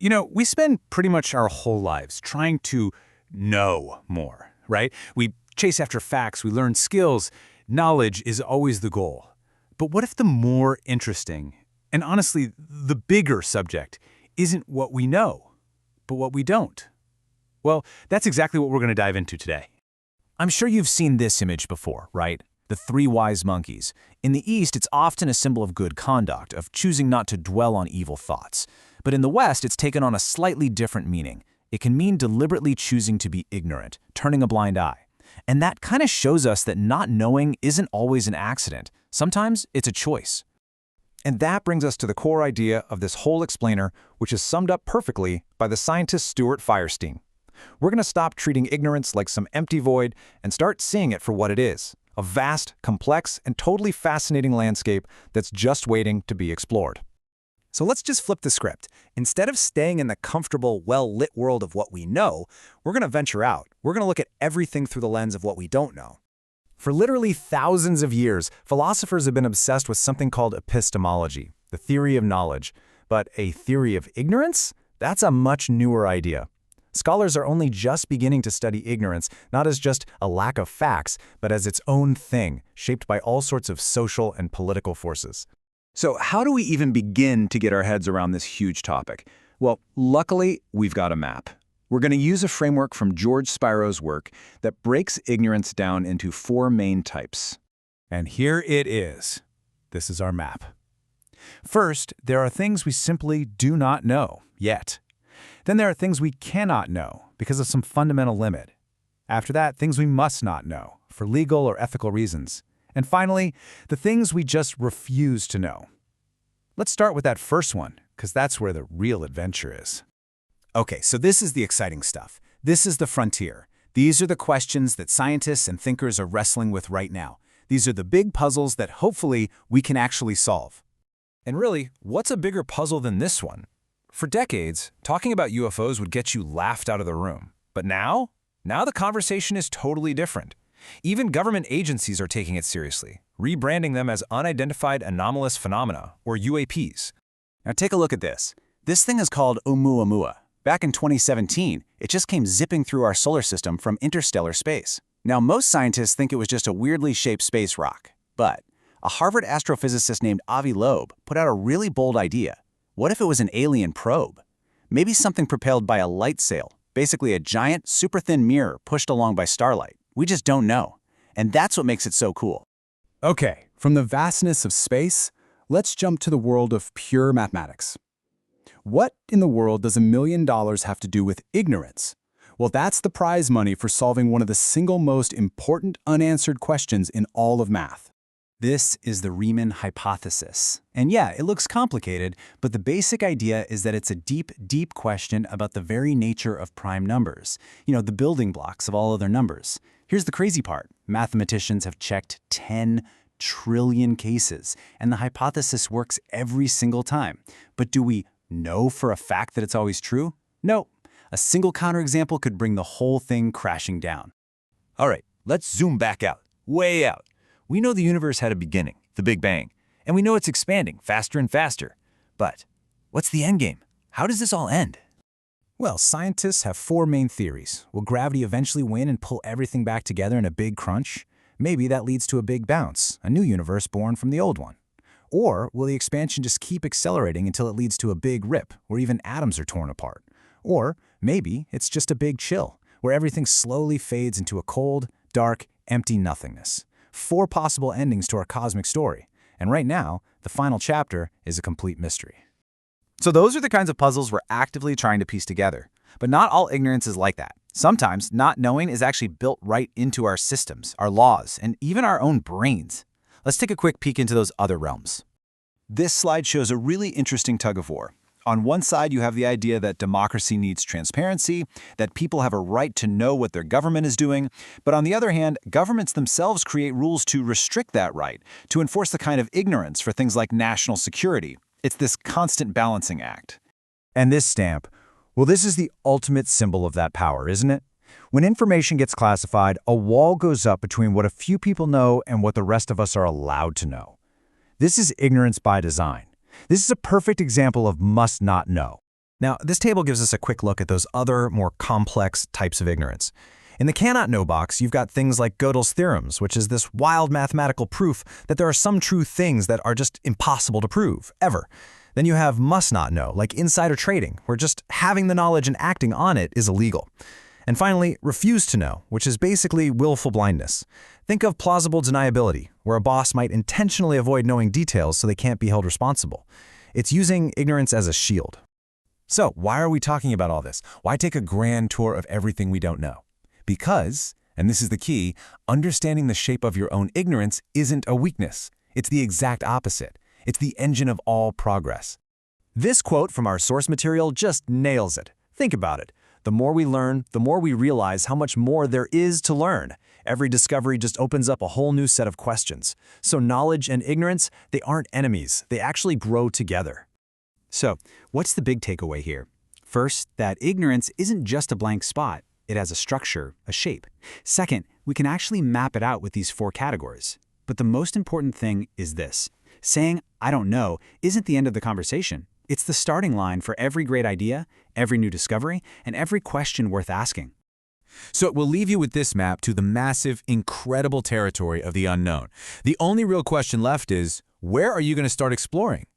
We spend pretty much our whole lives trying to know more, right? We chase after facts, we learn skills. Knowledge is always the goal. But what if the more interesting, and honestly, the bigger subject, isn't what we know, but what we don't? Well, that's exactly what we're going to dive into today. I'm sure you've seen this image before, right? The three wise monkeys. In the East, it's often a symbol of good conduct, of choosing not to dwell on evil thoughts. But in the West, it's taken on a slightly different meaning. It can mean deliberately choosing to be ignorant, turning a blind eye. And that kind of shows us that not knowing isn't always an accident. Sometimes it's a choice. And that brings us to the core idea of this whole explainer, which is summed up perfectly by the scientist Stuart Firestein. We're going to stop treating ignorance like some empty void and start seeing it for what it is, a vast, complex, and totally fascinating landscape that's just waiting to be explored. So let's just flip the script. Instead of staying in the comfortable, well-lit world of what we know, we're going to venture out. We're going to look at everything through the lens of what we don't know. For literally thousands of years, philosophers have been obsessed with something called epistemology, the theory of knowledge. But a theory of ignorance? That's a much newer idea. Scholars are only just beginning to study ignorance, not as just a lack of facts, but as its own thing, shaped by all sorts of social and political forces. So how do we even begin to get our heads around this huge topic? Well, luckily, we've got a map. We're going to use a framework from George Spiro's work that breaks ignorance down into four main types. And here it is. This is our map. First, there are things we simply do not know yet. Then there are things we cannot know because of some fundamental limit. After that, things we must not know for legal or ethical reasons. And finally, the things we just refuse to know. Let's start with that first one, because that's where the real adventure is. Okay, so this is the exciting stuff. This is the frontier. These are the questions that scientists and thinkers are wrestling with right now. These are the big puzzles that hopefully we can actually solve. And really, what's a bigger puzzle than this one? For decades, talking about UFOs would get you laughed out of the room. But now the conversation is totally different. Even government agencies are taking it seriously, rebranding them as Unidentified Anomalous Phenomena, or UAPs. Now take a look at this. This thing is called Oumuamua. Back in 2017, it just came zipping through our solar system from interstellar space. Now, most scientists think it was just a weirdly shaped space rock. But a Harvard astrophysicist named Avi Loeb put out a really bold idea. What if it was an alien probe? Maybe something propelled by a light sail, basically a giant, super thin mirror pushed along by starlight. We just don't know. And that's what makes it so cool. Okay, from the vastness of space, let's jump to the world of pure mathematics. What in the world does $1 million have to do with ignorance? Well, that's the prize money for solving one of the single most important unanswered questions in all of math. This is the Riemann hypothesis. And yeah, it looks complicated, but the basic idea is that it's a deep, deep question about the very nature of prime numbers. The building blocks of all other numbers. Here's the crazy part. Mathematicians have checked 10 trillion cases, and the hypothesis works every single time. But do we know for a fact that it's always true? No. A single counterexample could bring the whole thing crashing down. All right, let's zoom back out, way out. We know the universe had a beginning, the Big Bang, and we know it's expanding faster and faster. But what's the end game? How does this all end? Well, scientists have four main theories. Will gravity eventually win and pull everything back together in a big crunch? Maybe that leads to a big bounce, a new universe born from the old one. Or will the expansion just keep accelerating until it leads to a big rip, where even atoms are torn apart? Or maybe it's just a big chill, where everything slowly fades into a cold, dark, empty nothingness. Four possible endings to our cosmic story. And right now, the final chapter is a complete mystery. So those are the kinds of puzzles we're actively trying to piece together. But not all ignorance is like that. Sometimes not knowing is actually built right into our systems, our laws, and even our own brains. Let's take a quick peek into those other realms. This slide shows a really interesting tug-of-war. On one side, you have the idea that democracy needs transparency, that people have a right to know what their government is doing. But on the other hand, governments themselves create rules to restrict that right, to enforce the kind of ignorance for things like national security. It's this constant balancing act. And this stamp, well, this is the ultimate symbol of that power, isn't it? When information gets classified, a wall goes up between what a few people know and what the rest of us are allowed to know. This is ignorance by design. This is a perfect example of must not know. Now, this table gives us a quick look at those other, more complex types of ignorance. In the cannot know box, you've got things like Gödel's theorems, which is this wild mathematical proof that there are some true things that are just impossible to prove, ever. Then you have must not know, like insider trading, where just having the knowledge and acting on it is illegal. And finally, refuse to know, which is basically willful blindness. Think of plausible deniability, where a boss might intentionally avoid knowing details so they can't be held responsible. It's using ignorance as a shield. So, why are we talking about all this? Why take a grand tour of everything we don't know? Because, and this is the key, understanding the shape of your own ignorance isn't a weakness. It's the exact opposite. It's the engine of all progress. This quote from our source material just nails it. Think about it. The more we learn, the more we realize how much more there is to learn. Every discovery just opens up a whole new set of questions. So knowledge and ignorance, they aren't enemies. They actually grow together. So, what's the big takeaway here? First, that ignorance isn't just a blank spot. It has a structure, a shape. Second, we can actually map it out with these 4 categories. But the most important thing is this. Saying, I don't know, isn't the end of the conversation. It's the starting line for every great idea, every new discovery, and every question worth asking. So it will leave you with this map to the massive, incredible territory of the unknown. The only real question left is, where are you going to start exploring?